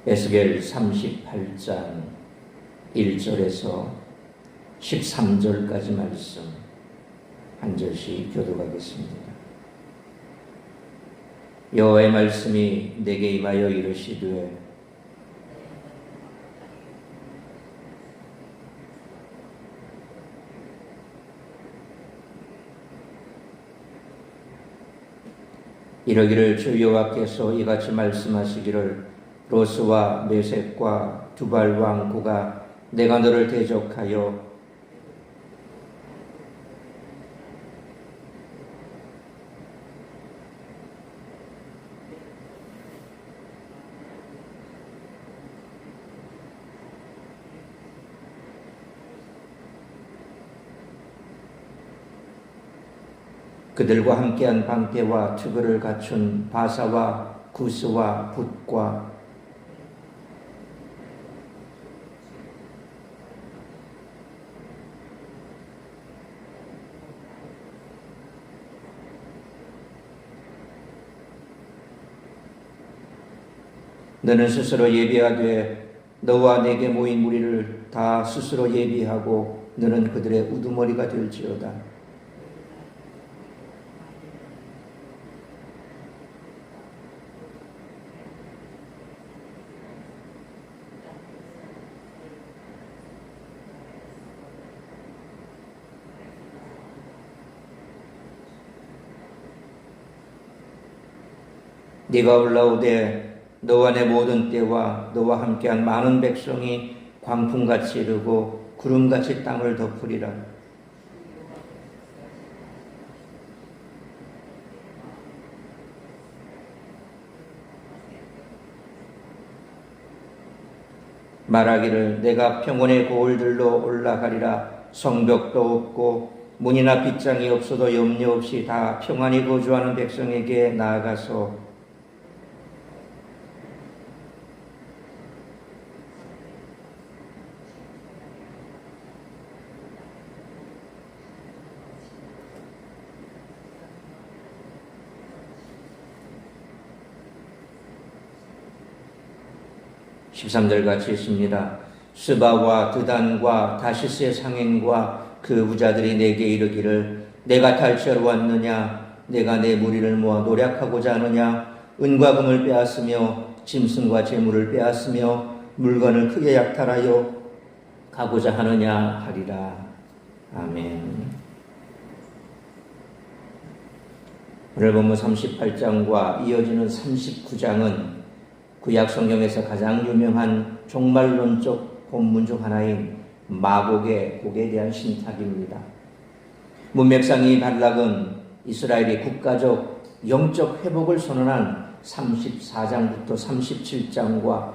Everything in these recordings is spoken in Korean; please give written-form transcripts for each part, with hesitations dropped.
에스겔 38장 1절에서 13절까지 말씀 한 절씩 교독하겠습니다. 여호와의 말씀이 내게 임하여 이르시되 이러기를 주 여호와께서 이같이 말씀하시기를 로스와 메섹과 두발 왕국아 내가 너를 대적하여 그들과 함께한 방패와 투구를 갖춘 바사와 구스와 붓과 너는 스스로 예비하되 너와 내게 모인 무리를 다 스스로 예비하고 너는 그들의 우두머리가 될지어다. 네가 올라오되 너와 내 모든 때와 너와 함께한 많은 백성이 광풍같이 이르고 구름같이 땅을 덮으리라. 말하기를 내가 평원의 고을들로 올라가리라. 성벽도 없고 문이나 빗장이 없어도 염려 없이 다 평안히 거주하는 백성에게 나아가서 (13절) 같이 있습니다. 스바와 드단과 다시스의 상행과 그 부자들이 내게 이르기를 내가 탈취하러 왔느냐 내가 내 무리를 모아 노략하고자 하느냐 은과 금을 빼앗으며 짐승과 재물을 빼앗으며 물건을 크게 약탈하여 가고자 하느냐 하리라. 아멘. 오늘 본문 38장과 이어지는 39장은 구약 성경에서 가장 유명한 종말론적 본문 중 하나인 마곡의 곡에 대한 신탁입니다. 문맥상이 발락은 이스라엘이 국가적 영적 회복을 선언한 34장부터 37장과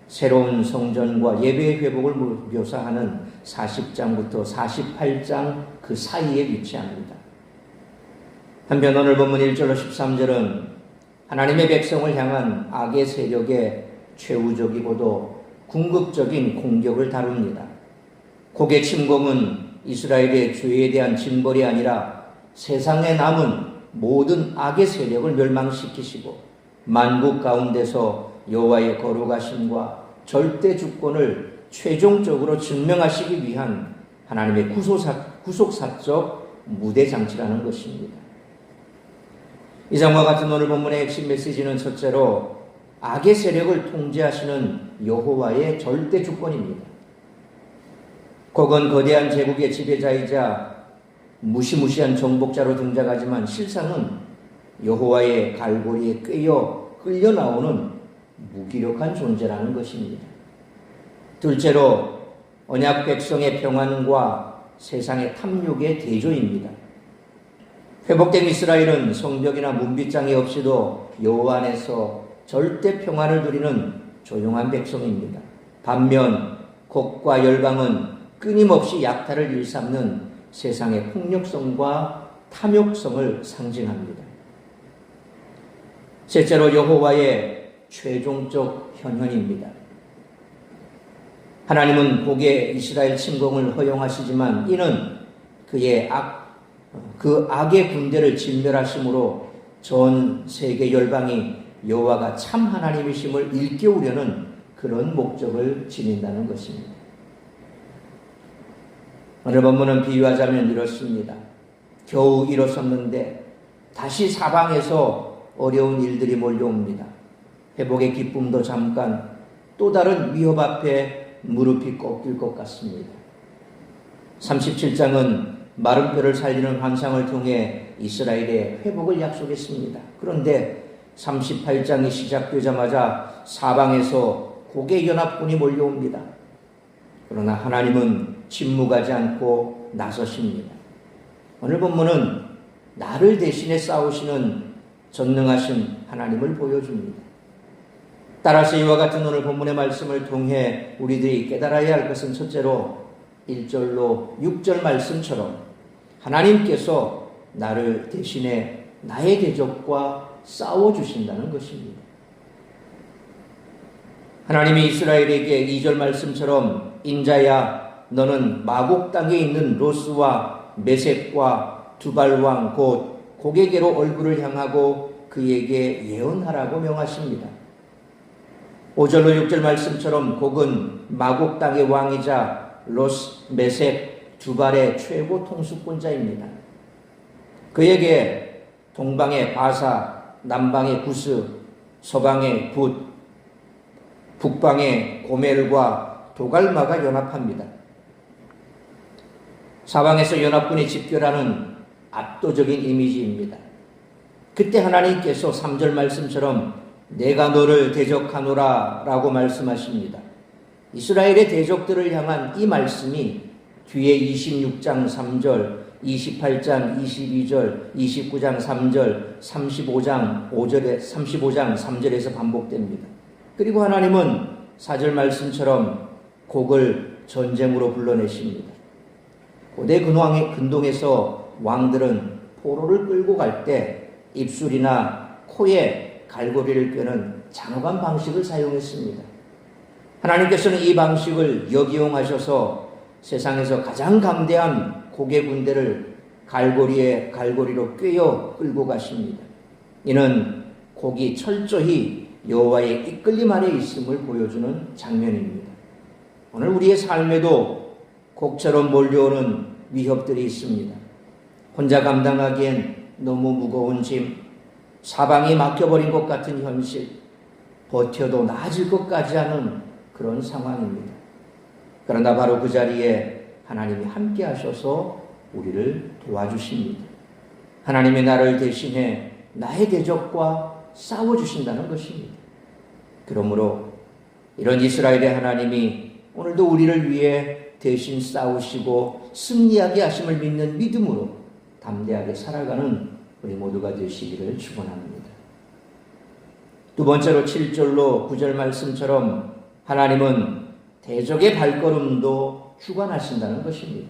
새로운 성전과 예배의 회복을 묘사하는 40장부터 48장 그 사이에 위치합니다. 한편 오늘 본문 1절로 13절은 하나님의 백성을 향한 악의 세력의 최후적이고도 궁극적인 공격을 다룹니다. 곡의 침공은 이스라엘의 죄에 대한 징벌이 아니라 세상에 남은 모든 악의 세력을 멸망시키시고 만국 가운데서 여호와의 거룩하심과 절대 주권을 최종적으로 증명하시기 위한 하나님의 구속사적 무대장치라는 것입니다. 이 장과 같은 오늘 본문의 핵심 메시지는 첫째로 악의 세력을 통제하시는 여호와의 절대 주권입니다. 곡은 거대한 제국의 지배자이자 무시무시한 정복자로 등장하지만 실상은 여호와의 갈고리에 꿰어 끌려 나오는 무기력한 존재라는 것입니다. 둘째로 언약 백성의 평안과 세상의 탐욕의 대조입니다. 회복된 이스라엘은 성벽이나 문빗장이 없이도 여호와 안에서 절대 평안을 누리는 조용한 백성입니다. 반면 곡과 열방은 끊임없이 약탈을 일삼는 세상의 폭력성과 탐욕성을 상징합니다. 셋째로 여호와의 최종적 현현입니다. 하나님은 곡의 이스라엘 침공을 허용하시지만 이는 그의 그 악의 군대를 진멸하심으로 전 세계 열방이 여호와가 참 하나님이심을 일깨우려는 그런 목적을 지닌다는 것입니다. 오늘 본문은 비유하자면 이렇습니다. 겨우 일어섰는데 다시 사방에서 어려운 일들이 몰려옵니다. 회복의 기쁨도 잠깐, 또 다른 위협 앞에 무릎이 꺾일 것 같습니다. 37장은 마른 뼈를 살리는 환상을 통해 이스라엘의 회복을 약속했습니다. 그런데 38장이 시작되자마자 사방에서 곡의 연합군이 몰려옵니다. 그러나 하나님은 침묵하지 않고 나서십니다. 오늘 본문은 나를 대신해 싸우시는 전능하신 하나님을 보여줍니다. 따라서 이와 같은 오늘 본문의 말씀을 통해 우리들이 깨달아야 할 것은 첫째로 1절로 6절 말씀처럼 하나님께서 나를 대신해 나의 대적과 싸워주신다는 것입니다. 하나님이 이스라엘에게 2절 말씀처럼 인자야 너는 마곡 땅에 있는 로스와 메섹과 두발왕 곧 고게게로 얼굴을 향하고 그에게 예언하라고 명하십니다. 5절로 6절 말씀처럼 곡은 마곡 땅의 왕이자 로스, 메섹, 두발의 최고 통수권자입니다. 그에게 동방의 바사, 남방의 구스, 서방의 붓, 북방의 고멜과 도갈마가 연합합니다. 사방에서 연합군이 집결하는 압도적인 이미지입니다. 그때 하나님께서 3절 말씀처럼 내가 너를 대적하노라 라고 말씀하십니다. 이스라엘의 대적들을 향한 이 말씀이 뒤에 26장 3절, 28장 22절, 29장 3절, 35장 5절에 35장 3절에서 반복됩니다. 그리고 하나님은 4절 말씀처럼 곡을 전쟁으로 불러내십니다. 고대 근동에서 왕들은 포로를 끌고 갈 때 입술이나 코에 갈고리를 꿰는 장엄한 방식을 사용했습니다. 하나님께서는 이 방식을 역이용하셔서 세상에서 가장 강대한 곡의 군대를 갈고리로 꿰어 끌고 가십니다. 이는 곡이 철저히 여호와의 이끌림 아래 있음을 보여주는 장면입니다. 오늘 우리의 삶에도 곡처럼 몰려오는 위협들이 있습니다. 혼자 감당하기엔 너무 무거운 짐, 사방이 막혀버린 것 같은 현실, 버텨도 나아질 것까지 하는 그런 상황입니다. 그러나 바로 그 자리에 하나님이 함께 하셔서 우리를 도와주십니다. 하나님이 나를 대신해 나의 대적과 싸워주신다는 것입니다. 그러므로 이런 이스라엘의 하나님이 오늘도 우리를 위해 대신 싸우시고 승리하게 하심을 믿는 믿음으로 담대하게 살아가는 우리 모두가 되시기를 축원합니다. 두 번째로 7절로 9절 말씀처럼 하나님은 대적의 발걸음도 주관하신다는 것입니다.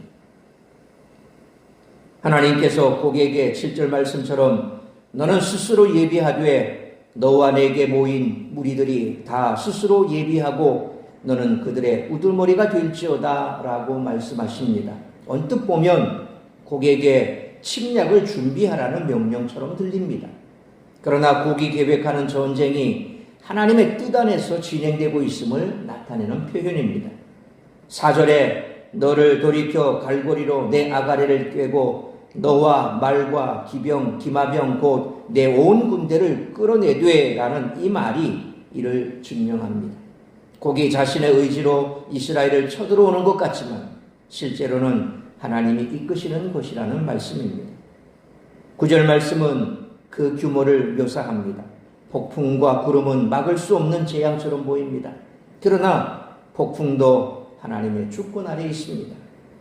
하나님께서 곡에게 7절 말씀처럼 너는 스스로 예비하되 너와 내게 모인 무리들이 다 스스로 예비하고 너는 그들의 우두머리가 될지어다 라고 말씀하십니다. 언뜻 보면 곡에게 침략을 준비하라는 명령처럼 들립니다. 그러나 곡이 계획하는 전쟁이 하나님의 뜻 안에서 진행되고 있음을 나타내는 표현입니다. 4절에 너를 돌이켜 갈고리로 내 아가래를 꿰고 너와 말과 기병, 기마병 곧 내 온 군대를 끌어내되 라는 이 말이 이를 증명합니다. 곡이 자신의 의지로 이스라엘을 쳐들어오는 것 같지만 실제로는 하나님이 이끄시는 것이라는 말씀입니다. 9절 말씀은 그 규모를 묘사합니다. 폭풍과 구름은 막을 수 없는 재앙처럼 보입니다. 그러나 폭풍도 하나님의 주권 아래 있습니다.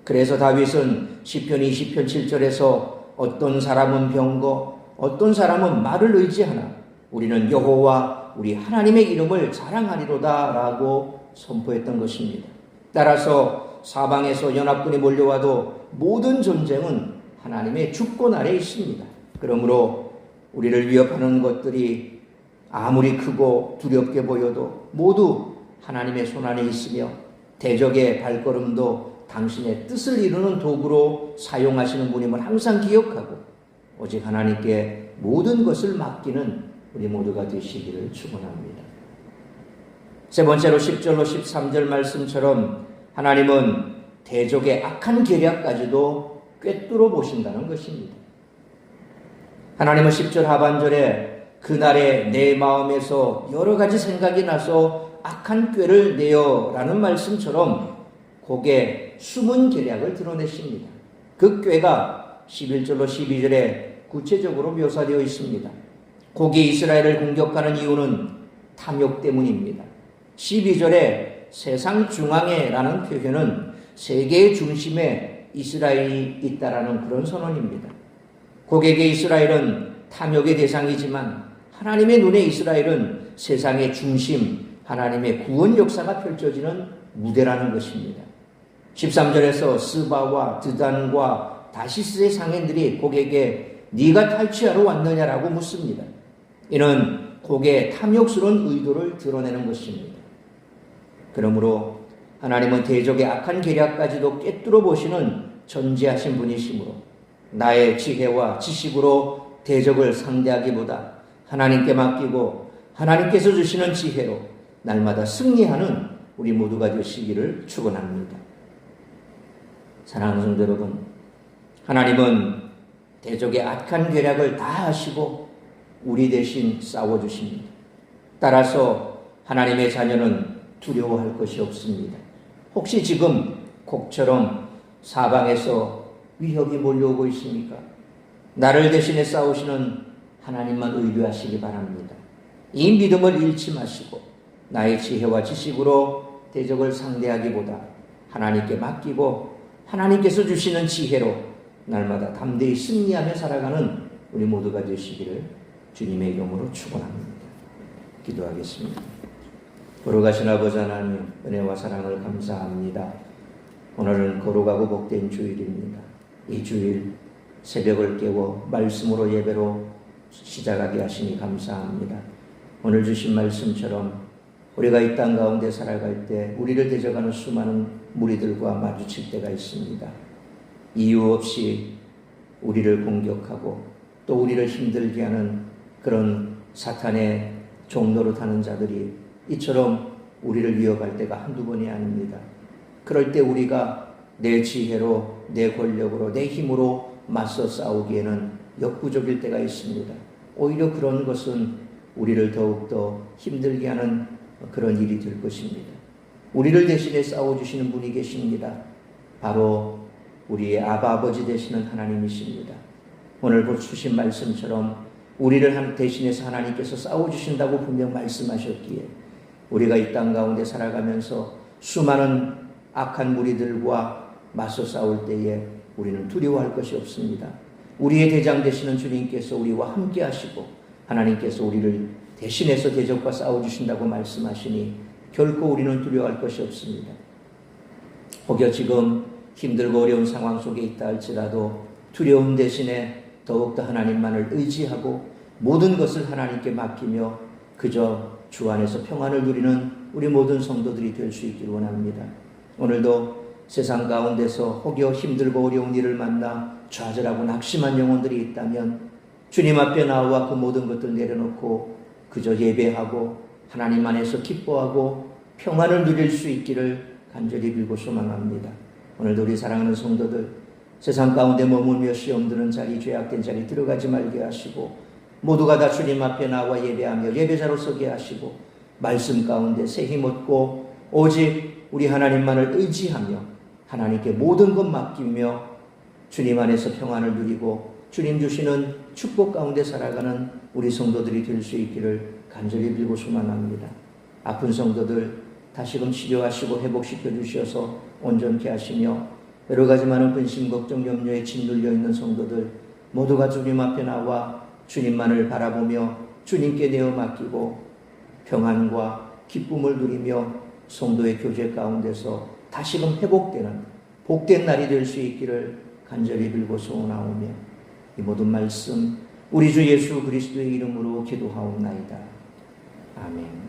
그래서 다윗은 시편 20편 7절에서 어떤 사람은 병거, 어떤 사람은 말을 의지하나 우리는 여호와 우리 하나님의 이름을 자랑하리로다 라고 선포했던 것입니다. 따라서 사방에서 연합군이 몰려와도 모든 전쟁은 하나님의 주권 아래 있습니다. 그러므로 우리를 위협하는 것들이 아무리 크고 두렵게 보여도 모두 하나님의 손 안에 있으며 대적의 발걸음도 당신의 뜻을 이루는 도구로 사용하시는 분임을 항상 기억하고 오직 하나님께 모든 것을 맡기는 우리 모두가 되시기를 축원합니다. 세 번째로 10절로 13절 말씀처럼 하나님은 대적의 악한 계략까지도 꿰뚫어 보신다는 것입니다. 하나님은 10절 하반절에 그날에 내 마음에서 여러 가지 생각이 나서 악한 꾀를 내어라는 말씀처럼 곡의 숨은 계략을 드러내십니다. 그 꾀가 11절로 12절에 구체적으로 묘사되어 있습니다. 곡이 이스라엘을 공격하는 이유는 탐욕 때문입니다. 12절에 세상 중앙에라는 표현은 세계의 중심에 이스라엘이 있다라는 그런 선언입니다. 곡에게 이스라엘은 탐욕의 대상이지만 하나님의 눈에 이스라엘은 세상의 중심, 하나님의 구원 역사가 펼쳐지는 무대라는 것입니다. 13절에서 스바와 드단과 다시스의 상인들이 곡에게 네가 탈취하러 왔느냐라고 묻습니다. 이는 곡의 탐욕스러운 의도를 드러내는 것입니다. 그러므로 하나님은 대적의 악한 계략까지도 꿰뚫어 보시는 전지하신 분이시므로 나의 지혜와 지식으로 대적을 상대하기보다 하나님께 맡기고 하나님께서 주시는 지혜로 날마다 승리하는 우리 모두가 되시기를 축원합니다. 사랑하는 성도 여러분, 하나님은 대적의 악한 계략을 다 하시고 우리 대신 싸워주십니다. 따라서 하나님의 자녀는 두려워할 것이 없습니다. 혹시 지금 곡처럼 사방에서 위협이 몰려오고 있습니까? 나를 대신해 싸우시는 하나님만 의뢰하시기 바랍니다. 이 믿음을 잃지 마시고 나의 지혜와 지식으로 대적을 상대하기보다 하나님께 맡기고 하나님께서 주시는 지혜로 날마다 담대히 승리하며 살아가는 우리 모두가 되시기를 주님의 이름으로 축원합니다. 기도하겠습니다. 걸어가신 아버지 하나님, 은혜와 사랑을 감사합니다. 오늘은 거룩하고 복된 주일입니다. 이 주일 새벽을 깨워 말씀으로 예배로 시작하게 하시니 감사합니다. 오늘 주신 말씀처럼 우리가 이 땅 가운데 살아갈 때 우리를 대적하는 수많은 무리들과 마주칠 때가 있습니다. 이유 없이 우리를 공격하고 또 우리를 힘들게 하는 그런 사탄의 종노릇 하는 자들이 이처럼 우리를 위협할 때가 한두 번이 아닙니다. 그럴 때 우리가 내 지혜로, 내 권력으로, 내 힘으로 맞서 싸우기에는 역부족일 때가 있습니다. 오히려 그런 것은 우리를 더욱더 힘들게 하는 그런 일이 될 것입니다. 우리를 대신해 싸워주시는 분이 계십니다. 바로 우리의 아버지 되시는 하나님이십니다. 오늘 주신 말씀처럼 우리를 대신해서 하나님께서 싸워주신다고 분명 말씀하셨기에 우리가 이 땅 가운데 살아가면서 수많은 악한 무리들과 맞서 싸울 때에 우리는 두려워할 것이 없습니다. 우리의 대장 되시는 주님께서 우리와 함께 하시고 하나님께서 우리를 대신해서 대적과 싸워주신다고 말씀하시니 결코 우리는 두려워할 것이 없습니다. 혹여 지금 힘들고 어려운 상황 속에 있다 할지라도 두려움 대신에 더욱더 하나님만을 의지하고 모든 것을 하나님께 맡기며 그저 주 안에서 평안을 누리는 우리 모든 성도들이 될 수 있기를 원합니다. 오늘도 세상 가운데서 혹여 힘들고 어려운 일을 만나 좌절하고 낙심한 영혼들이 있다면 주님 앞에 나와 그 모든 것들 내려놓고 그저 예배하고 하나님 안에서 기뻐하고 평안을 누릴 수 있기를 간절히 빌고 소망합니다. 오늘도 우리 사랑하는 성도들 세상 가운데 머물며 시험 드는 자리, 죄악된 자리 들어가지 말게 하시고 모두가 다 주님 앞에 나와 예배하며 예배자로 서게 하시고 말씀 가운데 새 힘 얻고 오직 우리 하나님만을 의지하며 하나님께 모든 것 맡기며 주님 안에서 평안을 누리고 주님 주시는 축복 가운데 살아가는 우리 성도들이 될 수 있기를 간절히 빌고 소망합니다. 아픈 성도들 다시금 치료하시고 회복시켜 주셔서 온전케 하시며 여러 가지 많은 근심, 걱정, 염려에 짓눌려 있는 성도들 모두가 주님 앞에 나와 주님만을 바라보며 주님께 내어 맡기고 평안과 기쁨을 누리며 성도의 교제 가운데서 다시금 회복되는 복된 날이 될 수 있기를 간절히 빌고 소원하오며 이 모든 말씀 우리 주 예수 그리스도의 이름으로 기도하옵나이다. 아멘.